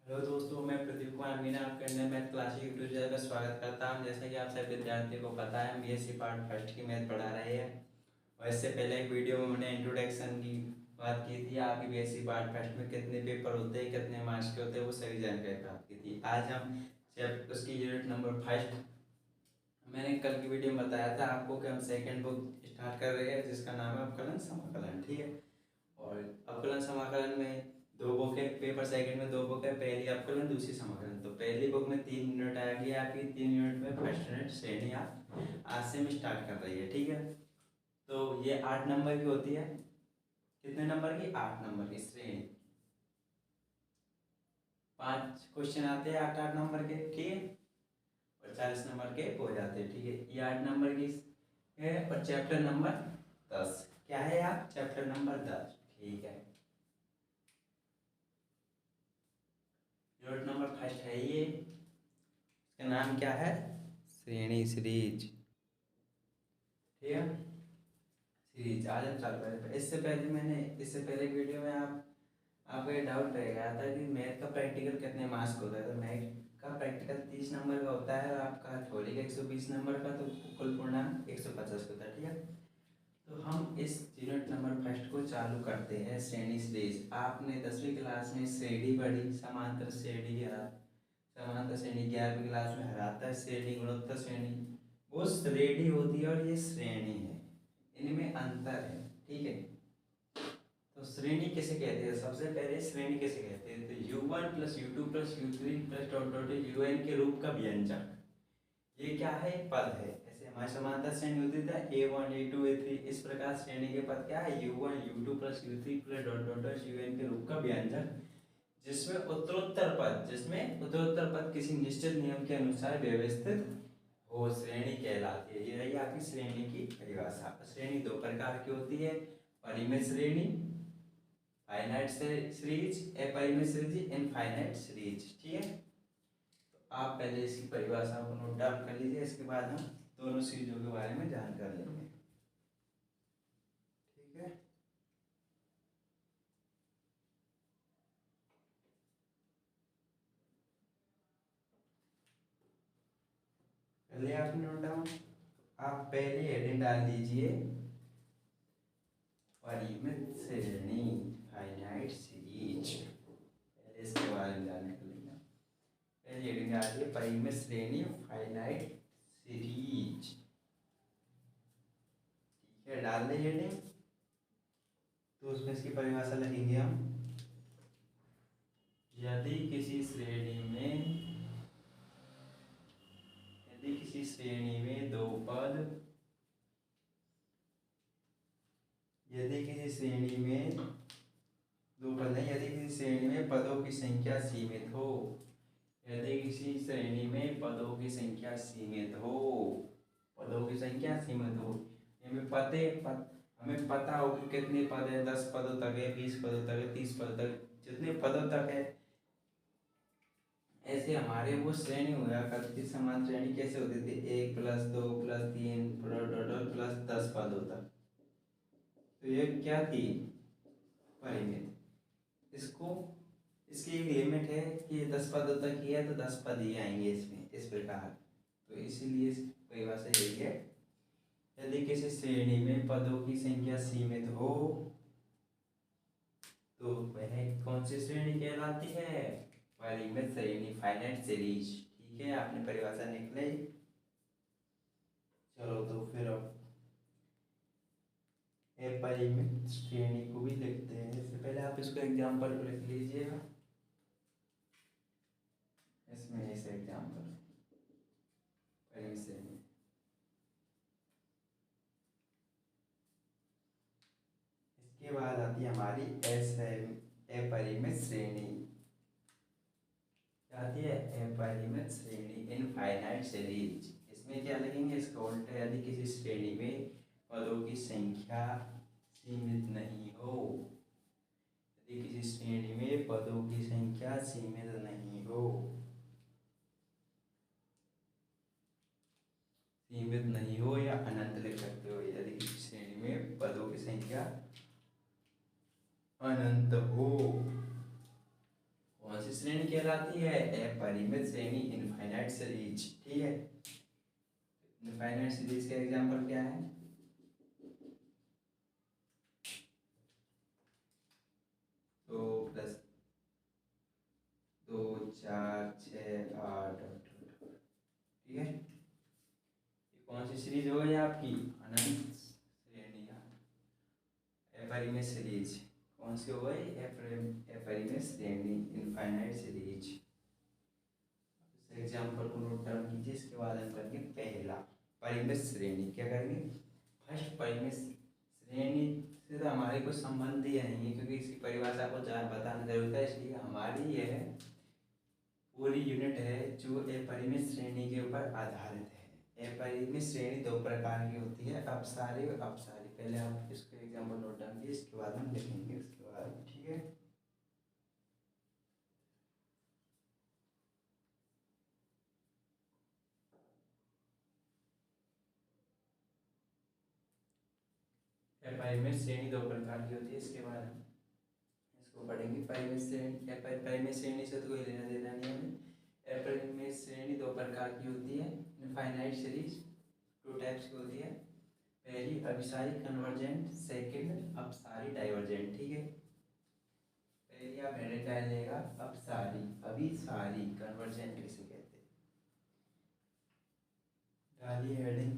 Hello दोस्तों, मैं प्रदीप कुमार मीना आपके Indian math classic YouTube channel में स्वागत करता हूं। जैसा कि आप सभी विद्यार्थियों को पता है, हम बीएससी पार्ट फर्स्ट की मैथ पढ़ा रहे हैं। और इससे पहले एक वीडियो में मैंने इंट्रोडक्शन की बात की थी, आपकी बीएससी पार्ट फर्स्ट में कितने पेपर होते हैं, कितने मार्क्स के होते हैं, वो सभी जानकारी प्राप्त की थी। आज हम उसकी यूनिट नंबर फर्स्ट, मैंने कल की वीडियो में बताया था आपको कि हम सेकेंड बुक स्टार्ट कर रहे हैं, जिसका नाम है अवकलन समाकलन। ठीक है, और अवकलन समाकलन में दो बुक है। पेपर सेकंड में दो बुक है, पहली अवकलन, दूसरी समाकलन। तो पहली बुक में 3 यूनिट आएगी आपकी, 3 यूनिट में फर्स्ट यूनिट श्रेणी आप आज से हम स्टार्ट कर रही है। ठीक है, तो ये 8 नंबर की होती है। कितने नंबर की? 8 नंबर की श्रेणी। 5 क्वेश्चन आते हैं 8-8 नंबर के। ठीक है, और 40 नंबर के हो जाते हैं। ठीक है, ये 8 नंबर की है। और चैप्टर नंबर 10 क्या है आप? Chapter number 10। ठीक है, यूनिट नंबर फर्स्ट है ये। इसका नाम क्या है? श्रेणी सीरीज। ठीक है, सीरीज आज हम चालू करें। इससे पहले वीडियो में आपको ये डाउट रह गया था कि मैथ का प्रैक्टिकल कितने मार्क्स का होता है। तो मैथ का प्रैक्टिकल 30 नंबर का होता है, और आपका थ्योरी का 120 नंबर का, तो कुल पूर्णांक 150 का होता है। ठीक है, तो हम इस यूनिट नंबर फर्स्ट को चालू करते हैं। श्रेणी सीरीज आपने 10वीं क्लास में श्रेणी पढ़ी, समांतर श्रेणी या समांतर श्रेणी। 11वीं क्लास में हराता श्रेणी, गुणोत्तर श्रेणी। वो श्रेणी होती है और ये श्रेणी है, इनमें अंतर है। ठीक है, तो श्रेणी किसे कहते हैं? सबसे पहले श्रेणी किसे कहते हैं? तो u1 plus u2 plus u3 plus dot dot un के रूप का व्यंजक। ये क्या है? पद है। ऐसे हमारी समांतर श्रेणी होती है a1 a2 a3, इस प्रकार श्रेणी के पद क्या है? u1 u2 plus u3 plus dot dot dot un के रूप का व्यंजक, जिसमें उत्तरोत्तर पद किसी निश्चित नियम के अनुसार व्यवस्थित हो, श्रेणी कहलाती है। ये रही आपकी श्रेणी की परिभाषा। श्रेणी दो प्रकार की होती है, परिमित श्रेणी, फाइनाइट सीरीज, अपरिमित सीरीज, इनफाइनाइट सीरीज। ठीक है, तो आप पहले इसकी परिभाषा को नोट डाउन कर लीजिए, इसके बाद हम दोनों सीरीजों के बारे में जानकारी लेंगे। ठीक है, पहले आप नोट डाउन, आप पहले हेडिंग डाल दीजिए परिमित श्रेणी, फाइनाइट सीरीज। पहले इसके बारे में जानकारी लेंगे। पहले हेडिंग डालिए परिमित श्रेणी, फाइनाइट सीरीज। ठीक है, डाल दें हेडिंग, तो उसमें इसकी परिभाषा लिखेंगे हम। यदि किसी श्रेणी में दो पद, यदि किसी श्रेणी में दो पद नहीं, यदि किसी श्रेणी में पदों की संख्या सीमित हो, यदि किसी श्रेणी में पदों की संख्या सीमित हो, पदों की संख्या सीमित हो, हमें पता हो कि कितने पद है, 10 पदों तक है, 20 पदों तक है, 30 पदों तक, जितने पदों तक है, ऐसे हमारे वो श्रेणी हुआ करती थी। समान श्रेणी कैसे होती थी? 1 प्लस 2 प्लस 3 प्लस 10 पदों तक। तो ये क्या थी? परिमित। इसको इसकी एक लिमिट है कि 10 पदों तक ही है, तो 10 पद ही आएंगे इसमें, इस प्रकार। तो इसीलिए परिभाषा यही है, यदि किसी श्रेणी में पदों की संख्या सीमित हो, तो वह कौन सी श्रेणी कहलाती है? परिमित श्रेणी, फाइनाइट सीरीज। ठीक है, आपने परिभाषा निकले। चलो तो फिर अब अपरिमित श्रेणी को भी लिखते हैं। इससे पहले आप इसको एग्जाम्पल लिख लीजिएगा, इसमें इस एग्जाम्पल परिमित श्रेणी। इसके बाद आती है हमारी अपरिमित श्रेणी। क्या आती है? अपरिमित श्रेणी, इनफाइनाइट सीरीज। इसमें क्या लिखेंगे? इसका उल्टा, यदि किसी श्रेणी में पदों की संख्या सीमित नहीं हो, यदि किसी श्रेणी में पदों की संख्या सीमित नहीं हो, या अनंत लिख सकते हो। यदि किसी श्रेणी में पदों की संख्या अनंत हो, कौन सी श्रेणी कहलाती है? अपरिमित श्रेणी, इनफाइनाइट सीरीज। ठीक है, इनफाइनाइट सीरीज का एग्जांपल क्या है? 2 + 2 4 6 8। ठीक है, ये कौन सी सीरीज हो गई आपकी? अनंत श्रेणी, अपरिमित सीरीज। कौन सी हो गई? अपरिमित श्रेणी, इनफाइनाइट सीरीज। इस एग्जांपल को नोट डाउन कीजिए। इसके बाद हम करेंगे पहला परिमित श्रेणी। क्या करेंगे? फर्स्ट परिमित श्रेणी से तो हमारे कोई संबंध ही नहीं है, क्योंकि इसकी परिभाषा को बताना जरूरत है, इसलिए हमारी यह पूरी यूनिट है जो अपरिमित श्रेणी के ऊपर आधारित है। अपरिमित श्रेणी दो प्रकार की होती है, अपसारी और अपसारी। पहले आप इसको एग्जांपल नोट डाउन कीजिए, इसके बाद हम लिखेंगे इसके बाद। ठीक है, परिमित श्रेणी दो प्रकार की होती है, इसके बाद हम इसको पढ़ेंगे। परिमित श्रेणी, परिमित श्रेणी से तो कोई लेना देना नहीं है हमें। अपरिमित श्रेणी दो प्रकार की होती है। इनफाइनाइट सीरीज 2 टाइप्स की होती है। पहली अभिसारी कन्वर्जेंट, सेकंड अपसारी डाइवर्जेंट। ठीक है, पहली आप हेडिंग डाल लेगा अपसारी, अभिसारी कन्वर्जेंट किसे कहते हैं, डालिए हेडिंग।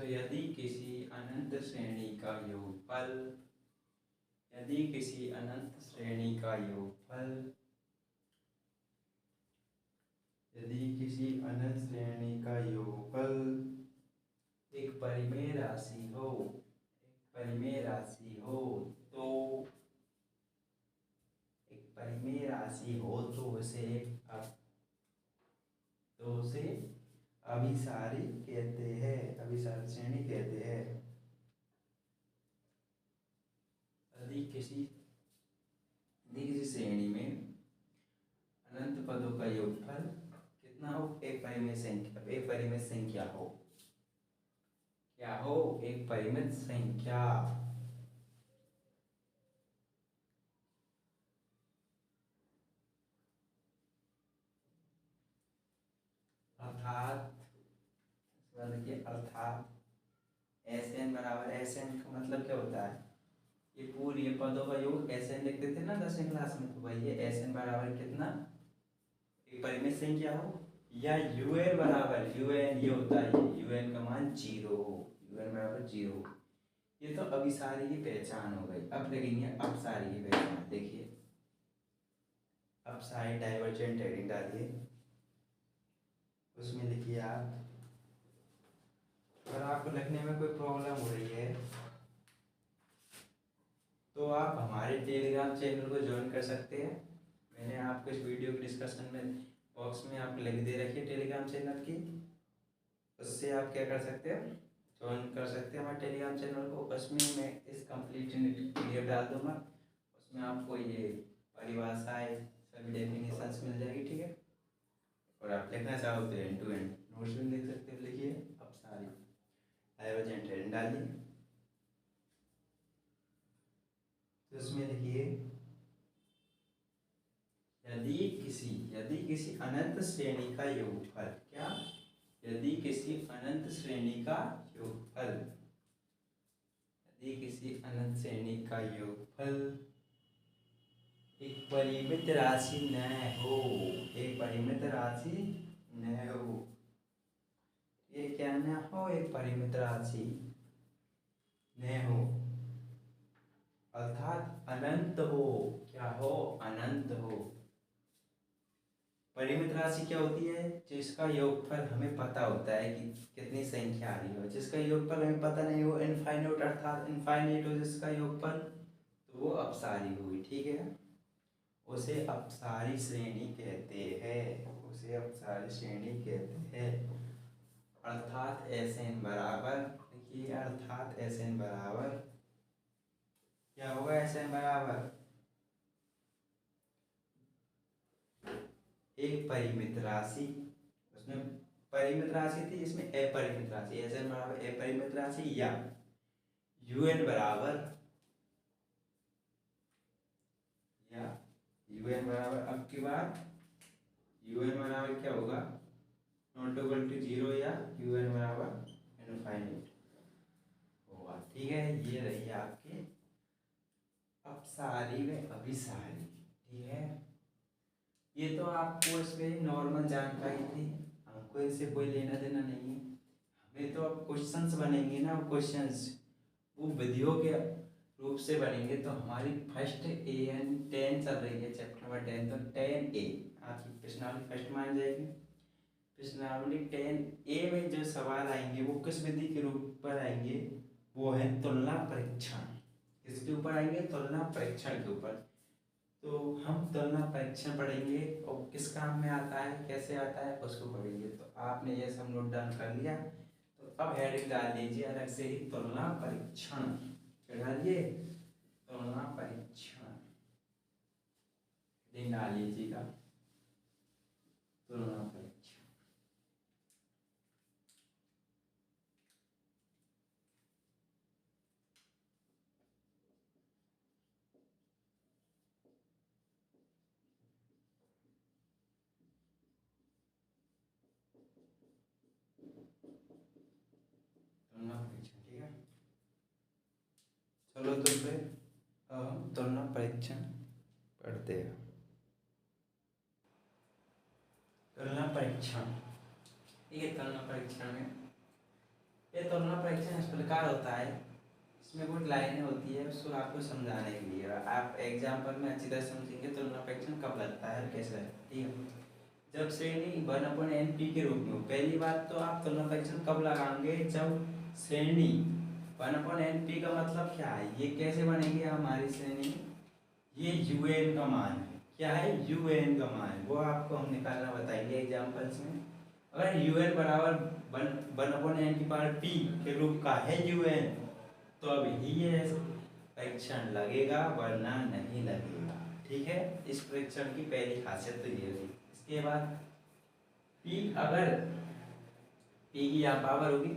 यदि किसी अनंत श्रेणी का योगफल, यदि किसी अनंत श्रेणी का योगफल, यदि किसी अनंत श्रेणी का योगफल एक परिमेय राशि हो, एक परिमेय राशि हो, तो एक परिमेय राशि हो तो उसे अभिसारी कहते हैं, अभिसारी श्रेणी कहते हैं। यदि किसी श्रेणी में अनंत पदों का योगफल कितना हो? एक परिमित संख्या, एक परिमित संख्या हो। क्या हो? एक परिमित संख्या। अर्थात अर्थात Sn बराबर, Sn का मतलब क्या होता है? ये पूरी ये पदों का योग Sn लिखते थे ना 10वीं क्लास में, तो भाई ये Sn बराबर कितना? एक परिमित संख्या हो, या UN बराबर, UN ये होता है, UN का मान 0 हो, UN बराबर 0 हो। ये तो अभिसारी की पहचान हो गई। अब देखेंगे अपसारी की पहचान। देखिए अपसारी डाइवर्जेंट हेडिंग डालिए, उसमें लिखिए आप। अगर आपको लिखने में कोई प्रॉब्लम हो रही है तो आप हमारे टेलीग्राम चैनल को ज्वाइन कर सकते हैं। मैंने आपको इस वीडियो के डिस्कशन में बॉक्स में आप लिंक दे रखी है टेलीग्राम चैनल की, उससे आप क्या कर सकते हैं? ज्वाइन कर सकते हैं हमारे टेलीग्राम चैनल को। उसमें मैं इस कंप्लीट PDF डाल दूँगा, उसमें आपको ये परिभाषाएँ सभी डेफिनेशंस मिल जाएगी। ठीक है, और आप लिखना चाहो तो एंड टू एंड नोट्स भी लिख सकते हो। लिखिए अपसारी डाइवर्जेंट हेडिंग डालिए, तो उसमें लिखिए यदि किसी अनंत श्रेणी का योगफल, क्या? यदि किसी अनंत श्रेणी का योगफल, यदि किसी अनंत श्रेणी का योगफल एक परिमित राशि न हो, एक परिमित राशि न हो, ये क्या न हो? एक परिमित राशि न हो, अर्थात अनंत हो। क्या हो? अनंत हो। परिमित राशि क्या होती है? जिसका योगफल हमें पता होता है कि कितनी संख्या आ रही हो। जिसका योगफल हमें पता नहीं हो, इनफाइनाइट, अर्थात इनफाइनाइट हो जिसका योगफल, तो वो अपसारी होगी। ठीक है, उसे अपसारी श्रेणी कहते हैं, उसे अपसारी श्रेणी कहते हैं। अर्थात Sn बराबर, देखिए अर्थात Sn बराबर क्या होगा? Sn बराबर एक परिमित राशि, उसमें परिमित राशि थी, इसमें अपरिमित राशि। Sn बराबर अपरिमित राशि या यू एन बराबर या यू एन बराबर, अब की बार यू एन बराबर क्या होगा, नॉट इक्वल टू जीरो या यू एन बराबर इनफाइनाइट होगा। ठीक है, ये रही आपकी अपसारी व अभिसारी। ठीक है, ये तो आपको इसमें नॉर्मल जानकारी थी, हमको इससे कोई लेना देना नहीं है। हमें तो अब क्वेश्चंस बनेंगे ना, क्वेश्चंस वो विधियों के रूप से बनेंगे। तो हमारी फर्स्ट AN 10 चल रही है, चैप्टर नंबर 10, तो 10A आपकी प्रश्नावली फर्स्ट मान जाएगी। प्रश्नावली 10A में जो सवाल आएंगे वो किस विधि के रूप पर आएंगे, वो है तुलना परीक्षण। किसके ऊपर आएंगे, तुलना परीक्षण के ऊपर। तो हम तुलना परीक्षण पढ़ेंगे और किस काम में आता है, कैसे आता है, उसको पढ़ेंगे। तो आपने ये सब नोट डाउन कर लिया, तो अब हेडिंग डाल दीजिए अलग से ही, तुलना परीक्षण। क्या डालिए, तुलना परीक्षण, हेडिंग डाल लीजिएगा तुलना परीक्षण। तुलना परीक्षण, ठीक है। चलो तो फिर अब हम तुलना परीक्षण पढ़ते हैं। तुलना परीक्षण, ये तुलना परीक्षण में, ये तुलना परीक्षण इस प्रकार होता है, इसमें कुछ लाइनें होती है, उसको आपको समझाने के लिए आप एग्जाम्पल में अच्छी तरह समझेंगे तुलना परीक्षण कब लगता है, कैसे लगता है। ठीक है, जब श्रेणी 1/NP के रूप में, पहली बात तो आप तुलना परीक्षण कब लगाएंगे, जब श्रेणी 1/NP का मतलब क्या है, ये कैसे बनेगी हमारी श्रेणी, ये UN का मान है। क्या है, UN का मान, वो आपको हम निकालना बताएंगे एग्जाम्पल्स में। अगर UN बराबर 1/N⁻P के रूप का है UN, तो अब ही ये परीक्षण लगेगा, वरना नहीं लगेगा। ठीक है, इस परीक्षण की पहली खासियत तो ये रही। इसके बाद P, अगर P की यहाँ पावर होगी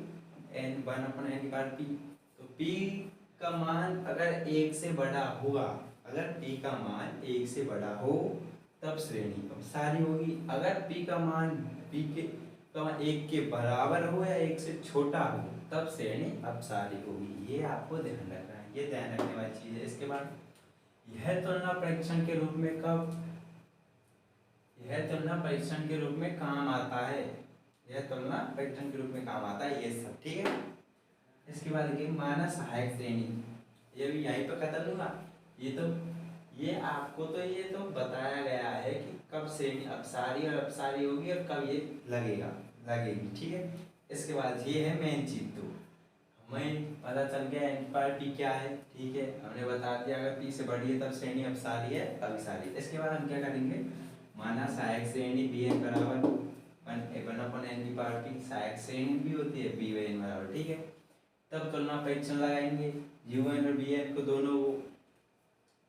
N 1/N⁻P, तो P का मान अगर 1 से बड़ा होगा, अगर P का मान 1 से बड़ा हो तब श्रेणी अपसारी होगी। अगर P का मान 1 के बराबर हो या 1 से छोटा हो तब श्रेणी अपसारी होगी। ये आपको ध्यान रखना है, ये ध्यान रखने वाली चीज है। इसके बाद यह तुलना परीक्षण के रूप में कब, यह तुलना परीक्षण के रूप में काम आता है, यह तुलना परीक्षण के रूप में काम आता है, ये सब। ठीक है, इसके बाद देखिए मानक सहायक श्रेणी, ये भी यहीं पर खत्म हुआ। ये आपको तो ये तो बताया गया है कि कब श्रेणी अपसारी और अपसारी होगी और कब ये लगेगी। ठीक है, इसके बाद ये है मेन चीज, तो हमें पता चल गया N/P क्या है। ठीक है, हमने बता दिया अगर P से बड़ी है तब श्रेणी अपसारी है, अभिसारी। इसके बाद हम क्या करेंगे, माना सहायक श्रेणी Bn बराबर 1/N⁻P, सहायक श्रेणी भी होती है Bn बराबर। ठीक है, तब तुलना परीक्षण लगाएंगे, UN और Bn को दोनों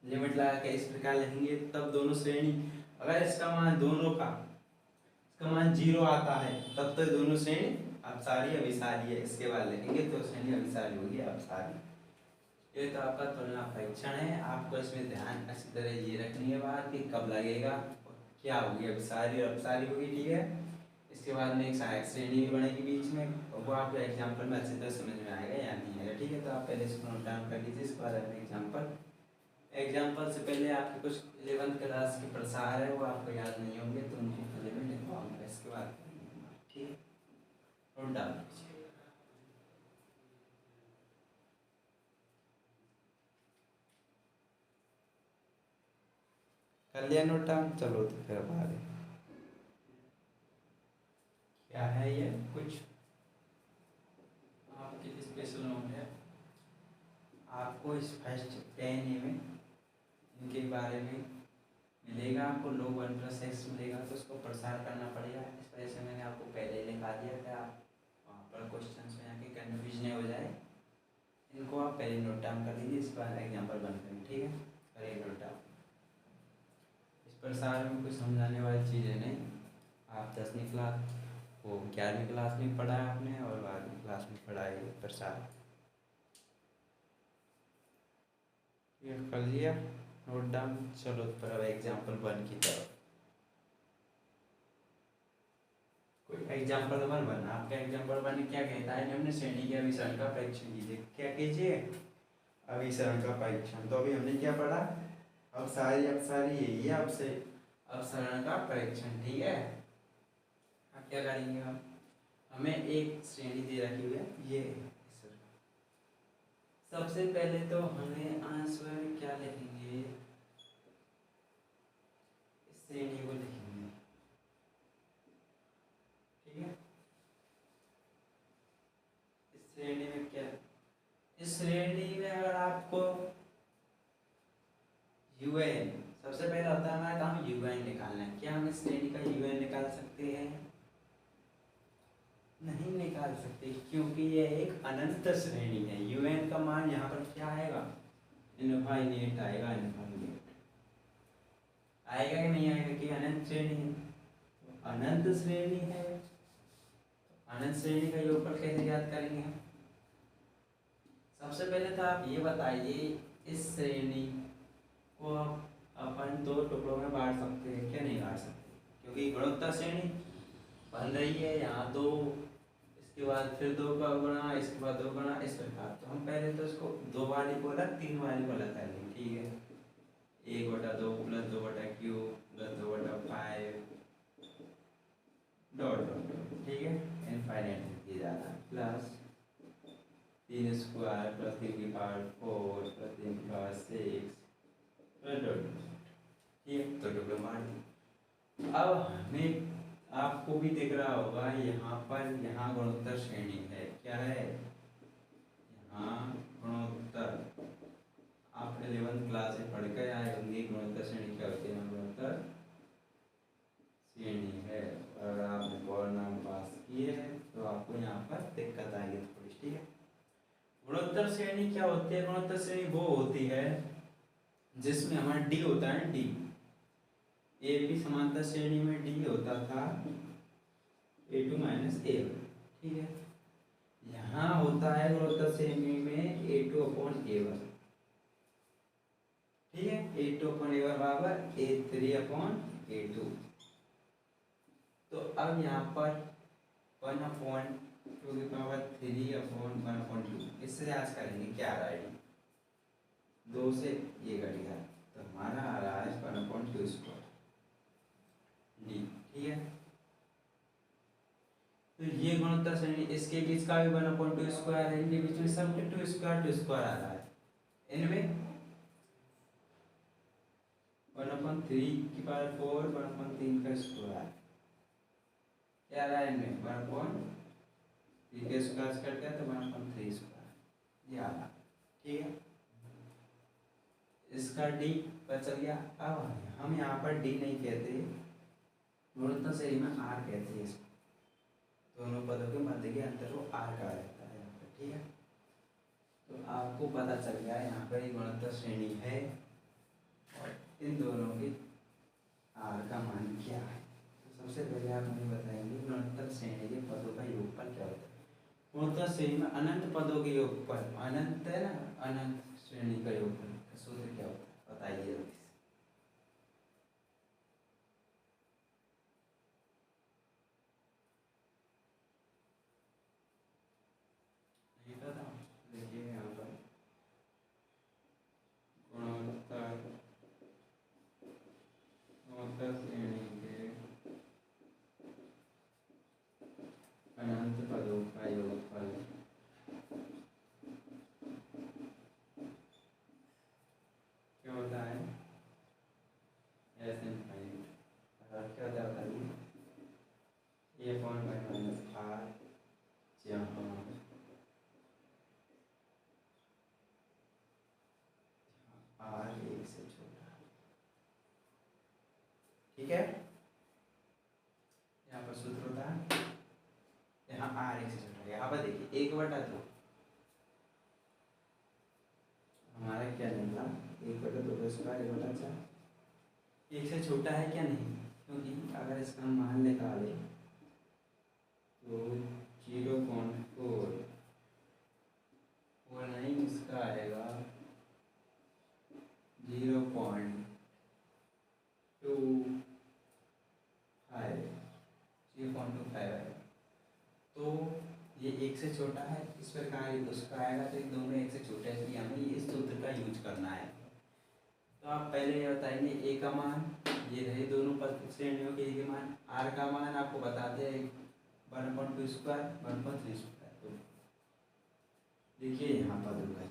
लिमिट लगा के इस प्रकार लिखेंगे, तब दोनों श्रेणी, अगर इसका मान दोनों का इसका मान 0 आता है तब तो दोनों श्रेणी अपसारी अभिसारी है। इसके बाद लिखेंगे तो श्रेणी अभिसारी होगी, अपसारी। ये तो आपका तुलना परीक्षण है, आपको इसमें ध्यान अच्छी तरह ये रखनी है बात कि कब लगेगा और क्या होगी, अभिसारी और अपसारी होगी। ठीक है, इसके बाद में एक सहायक श्रेणी भी बनेगी बीच में, और वो आपको एग्जाम्पल में अच्छी तरह समझ में आएगा या नहीं आएगा। ठीक है, तो आप पहले इसको नोट डाउन कर लीजिए। इसके बाद एग्जाम्पल से पहले आपके कुछ 11th क्लास के प्रसार है, वो आपको याद नहीं होंगे, तो उनको पहले मैं लिखवाऊंगा। इसके बाद ठीक है, नोट डाउन कीजिए। कर लिया नोट डाउन, चलो तो फिर अब आगे क्या है, ये कुछ आपके स्पेशल नोट है, आपको इस फर्स्ट 10A में इनके बारे में मिलेगा, आपको log 1+x मिलेगा, तो उसको प्रसार करना पड़ेगा। इस वजह से मैंने आपको पहले ही लिखा दिया था, आप वहाँ पर क्वेश्चन में आके कन्फ्यूज नहीं हो जाए। इनको आप पहले नोट डाउन कर लीजिए, इस बार एग्जाम्पल बन करेंगे। ठीक है, करिए नोट डाउन। इस प्रसार में कुछ समझाने वाली चीज़ें नहीं, आप 10वीं क्लास वो 11वीं क्लास में पढ़ा है आपने, और 12वीं क्लास में पढ़ा है प्रसार। ये कर लिया नोट डाउन। चलो पर अब एग्जाम्पल 1 की तरफ। कोई एग्जाम्पल 1 आपका एग्जाम्पल 1 क्या कहता है, हमने श्रेणी के अभिसरण का परीक्षण कीजिए। क्या कीजिए, अभिसरण का परीक्षण। तो अभी हमने क्या पढ़ा, अब सारी यही है, अब से अपसरण का परीक्षण। ठीक है, अब क्या करेंगे हम, हमें एक श्रेणी दे रखी हुई है ये। सबसे पहले तो हमें आंसर में क्या लिखेंगे, इस श्रेणी को लिखेंगे। ठीक है, इस श्रेणी में क्या, इस श्रेणी में अगर आपको यूएन, सबसे पहले होता है हमारा काम यूएन निकालना है। क्या हम इस श्रेणी का यूएन निकाल सकते हैं? नहीं निकाल सकते, क्योंकि यह एक अनंत श्रेणी है। यूएन का मान यहाँ पर क्या आएगा, इनफाइनाइट आएगा। इनफाइनाइट आएगा कि नहीं आएगा, कि अनंत श्रेणी है। तो अनंत श्रेणी है, तो अनंत श्रेणी का योगफल कैसे ज्ञात करेंगे हम? सबसे पहले तो आप ये बताइए, इस श्रेणी को अपन 2 टुकड़ों में बांट सकते हैं क्या? नहीं बांट सकते, क्योंकि गुणोत्तर श्रेणी बन रही है यहाँ 2, इसके बाद फिर 2 का गुणा, इसके बाद 2 गुणा, इस प्रकार। तो हम पहले तो इसको 2 वाली को अलग, 3 वाली को अलग कर लेंगे। ठीक है, 1/2 प्लस 2/3 प्लस 2/5 डॉट डॉट। ठीक है, इनफाइनाइट की जाता, प्लस 3 स्क्वायर प्लस 3 की पावर 4 प्लस 3 की पावर 6 प्लस डॉट। ठीक है, तो टुकड़े मार दी। अब हमें, आपको भी दिख रहा होगा यहाँ पर, यहाँ गुणोत्तर श्रेणी है। क्या है यहाँ गुणोत्तर, आप 11th क्लास से पढ़ कर आए होंगे गुणोत्तर श्रेणी क्या होती है। गुणोत्तर श्रेणी है, और अगर आपने नाम पास किए हैं तो आपको यहाँ पर दिक्कत आएगी थोड़ी। ठीक है, गुणोत्तर श्रेणी क्या होती है? गुणोत्तर श्रेणी वो होती है जिसमें हमारा डी होता है, डी ए बी समांतर श्रेणी में डी होता था A2 माइनस A1। ठीक है, यहाँ होता है गुणोत्तर श्रेणी में A2/A1। ठीक है, A2/A1 बराबर A3/A2। तो अब यहाँ पर 1/2 की पावर 3/1/2, इससे आज करेंगे क्या आ रहा है, 2 से ये कट गया, तो हमारा आ रहा है 1/2 स्क्वायर डी। ठीक है, तो ये गुणोत्तर श्रेणी, इसके बीच का भी 1/2 स्क्वायर है, इनके बीच में सब 2 स्क्वायर आ रहा है। इनमें 1/3 की पावर 4 1/3 का स्क्वायर क्या आ रहा है, इनमें 1/3 के स्क्वायर कट गया तो 1/3 स्क्वायर ये आ रहा। ठीक है, इसका डी पता चल गया। अब हम यहाँ पर डी नहीं कहते, गुणोत्तर श्रेणी में आर कहते हैं इसको। दोनों पदों के मध्य के अंतर को आर कहा जाता है यहाँ पर। ठीक है, तो आपको पता चल गया यहाँ पर एक गुणोत्तर श्रेणी है और इन दोनों के आर का मान क्या है। तो सबसे पहले आप हमें बताएंगे गुणोत्तर श्रेणी के पदों का योगफल क्या होता है। गुणोत्तर श्रेणी में अनंत पदों के योगफल, अनंत है ना, अनंत श्रेणी का योगफल का सूत्र क्या होता है बताइए जल्दी से। नहीं पता, देखिए यहाँ पर गुणोत्तर श्रेणी के अनंत पदों का योगफल क्या होता है, एस इनफाइनाइट। क्या होता है बताइए, A/(-r) जहाँ r 1 से छोटा है। ठीक है, यहाँ पर सूत्र होता है, यहाँ r 1 से छोटा है। यहाँ पर देखिए 1/2 हमारा क्या निकला, 1/2 का स्क्वायर 1/4। 1 से छोटा है क्या? नहीं, क्योंकि अगर इसका मान निकाले तो 0.4 नहीं, इसका आएगा छोटा है इस प्रकार उसका आएगा, तो दोनों एक से छोटे हैं, इसलिए हमें इस सूत्र का यूज करना है। तो आप पहले ये बताएंगे ए का मान, ये रहे दोनों पद श्रेणियों के ए के मान, आर का मान आपको बताते हैं 1/2 स्क्वायर 1/3 स्क्वायर। तो देखिए यहाँ पद होगा,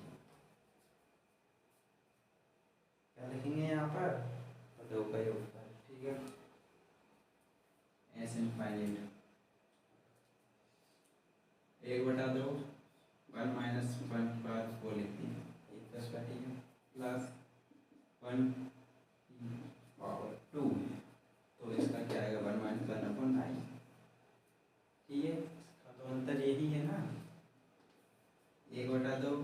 क्या लिखेंगे यहाँ पर पदों का योगफल, ठीक है, एस इनफाइनाइट 1/2 1 माइनस 1 पर वो लिखती है 1 + 1 प्लस 1 पावर 2, तो इसका क्या आएगा 1 - 1/9, ठीक है, इसका तो अंतर यही है ना, 1/2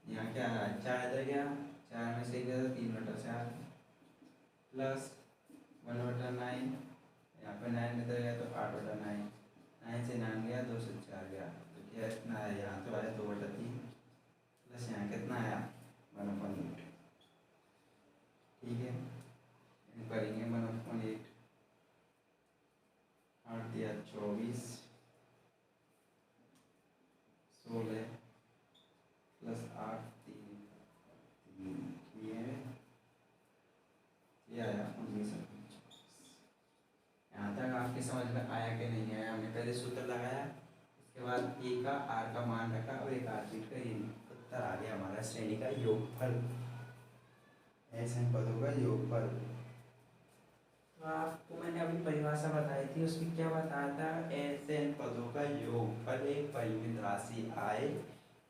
यहाँ क्या है 4 इधर गया, 4 में से गया 3/4 प्लस 1/9, यहाँ पर 9 इधर गया तो 8/9, 9 से 9 गया 2 से 4 गया, तो क्या इतना आया, यहाँ तो आया 2/3 प्लस यहाँ कितना आया 1/8, ठीक है, करेंगे 1/8 8 दिया 24 16 प्लस 8 3 ये आया 19। यहाँ तक आपके समझ में आया कि नहीं आया? हमने पहले सूत्र लगाया, उसके बाद ए का आर का मान रखा और एक आर फीट का ये उत्तर आ गया हमारा श्रेणी का योगफल, ऐसे पदों का योगफल। तो आपको मैंने अभी परिभाषा बताई थी, उसमें क्या बताया था, ऐसे पदों का योगफल एक परिमित राशि आए,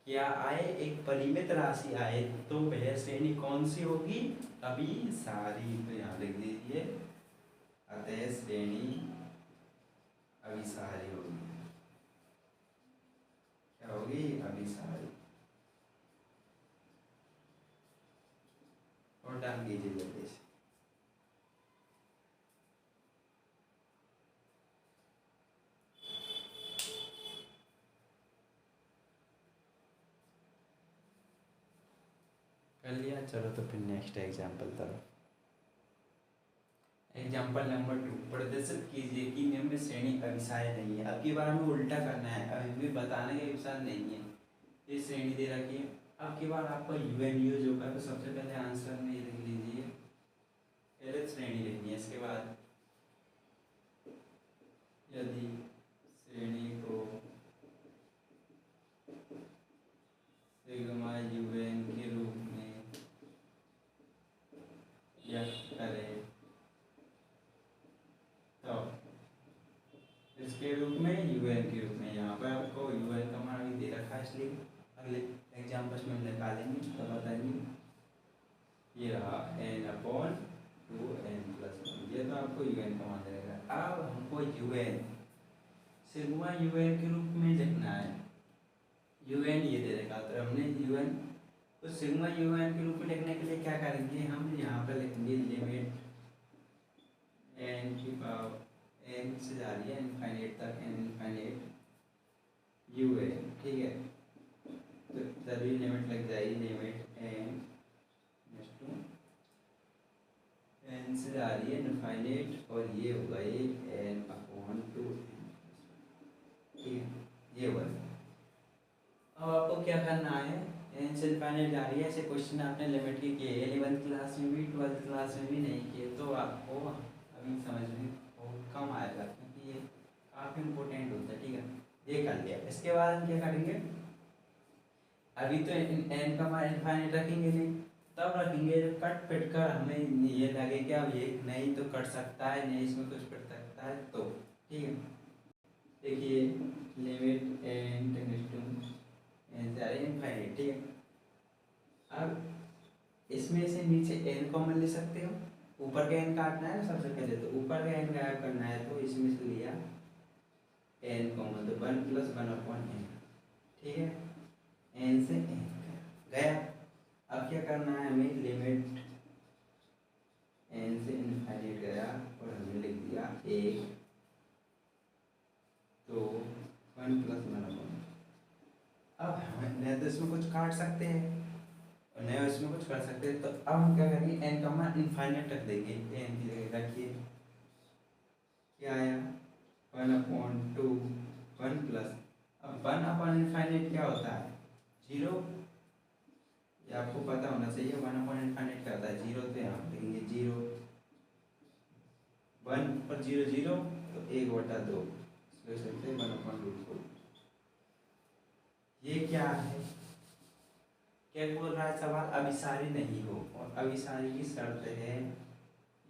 क्या आए एक परिमित राशि आए, तो वह श्रेणी कौन सी होगी, अभिसारी। तो यहाँ लिख दीजिए अतः श्रेणी अभिसारी होगी, क्या होगी अभिसारी, और डाल दीजिए जल्दी से। कर लिया, चलो तो फिर नेक्स्ट एग्जाम्पल तरफ। एग्जाम्पल नंबर 2, प्रदर्शित कीजिए कि निम्न श्रेणी अभिसाय नहीं है। अब की बार हमें उल्टा करना है, अभी बताने का विचार नहीं है, ये श्रेणी दे रखी है। अब की बार आपका UN यूज होगा, तो सबसे पहले आंसर में लिख लीजिए पहले श्रेणी लिखनी है, इसके बाद यदि श्रेणी को सिग्मा UN के रूप में व्यक्त करें, तो इसके रूप में UN के रूप में, यहाँ पर आपको UN का मान अभी दे रखा है, इसलिए अगले एग्जाम्पल्स में निकालेंगे तो बताएंगे। ये रहा n/2n+1, ये तो आपको UN का मान देगा। अब हमको UN सिग्मा UN के रूप में लिखना है, UN ये दे देगा, तो हमने UN तो सिग्मा UN के रूप में लिखने के लिए क्या करेंगे, हम यहाँ पर लिखेंगे लिमिट n की पावर n से जा रही है इनफाइनाइट तक, n इनफाइनाइट UN, ठीक है, तो तभी लिमिट लग जाएगी, लिमिट n से जा रही है इनफाइनाइट, और ये होगा ये n/2n, ठीक है, ये हुआ। अब आपको क्या करना है, n से इनफाइनाइट जा रही है, ऐसे क्वेश्चन आपने लिमिट के किए 11th क्लास में भी 12th क्लास में भी नहीं किए, तो आपको अभी समझ में बहुत कम आएगा, क्योंकि ये काफ़ी इम्पोर्टेंट होता है, ठीक है, ये कर लिया। इसके बाद हम क्या करेंगे, अभी तो n का मान इनफाइनाइट रखेंगे नहीं, तब रखेंगे जब कट पिट कर हमें ये लगे कि अब ये नहीं तो कट सकता है, नहीं इसमें कुछ कट सकता है, तो ठीक है, देखिए limit n tends to n से आ रही है इनफाइनाइट, ठीक है। अब इसमें से नीचे n कॉमन ले सकते हो, ऊपर का n काटना है ना सबसे पहले, तो ऊपर का n गायब करना है, तो इसमें से लिया n कॉमन, तो 1 + 1/n, ठीक है, n से n गया। अब क्या करना है हमें, लिमिट n से इनफाइनाइट गया और हमने लिख दिया 1, तो 1 + 1/n। अब नहीं तो इसमें कुछ काट सकते हैं और नहीं इसमें कुछ कर सकते हैं, तो अब हम क्या करेंगे, n का मान इनफाइनाइट रख देंगे, n की जगह रखिए, क्या आया 1/2 1 प्लस, अब 1/इनफाइनाइट क्या होता है? 0। ये आपको पता होना चाहिए 1/इनफाइनाइट क्या होता है। 0 तो यहाँ लिखेंगे 0, 1 पर 0 0 तो 1/2 लिख सकते हैं 1/√4। ये क्या है? क्या बोल रहा है सवाल? अभिसारी नहीं हो, और अभिसारी की शर्त है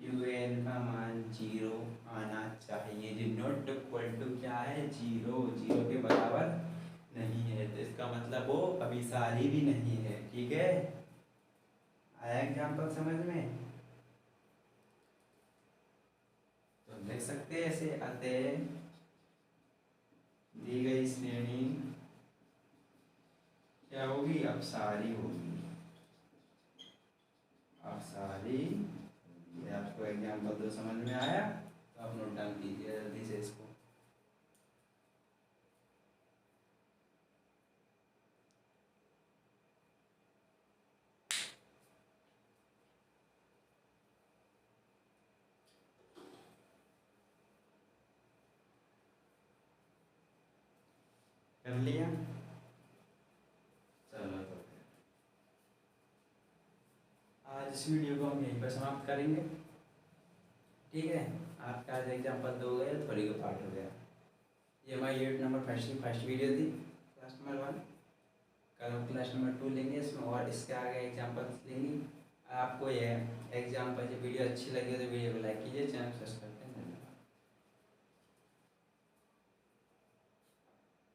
UN का मान 0 आना चाहिए। जो नॉट इक्वल टू क्या है? 0, 0 के बराबर नहीं है, तो इसका मतलब वो अभिसारी भी नहीं है। ठीक है, आया एग्जाम्पल समझ में? तो लिख सकते हैं ऐसे, अतः दी गई श्रेणी क्या होगी? अपसारी होगी। अपसारी। ये आपको एग्जाम्पल 2 समझ में आया? तो आप नोट डाउन कीजिए जल्दी से इसको। कर लिया? चलो तो फिर आज इस वीडियो को हम यहीं पर समाप्त करेंगे। ठीक है, आपका आज एग्जाम्पल 2 हो गया, थोड़ी को पार्ट हो गया। ये हमारी यूनिट नंबर फर्स्ट वीडियो थी, क्लास नंबर 1। कल हम क्लास नंबर 2 लेंगे इसमें, और इसके आगे एग्जाम्पल्स लेंगे। आपको ये एग्जाम्पल, जो वीडियो अच्छी लगी हो तो वीडियो को लाइक कीजिए, चैनल सब्सक्राइब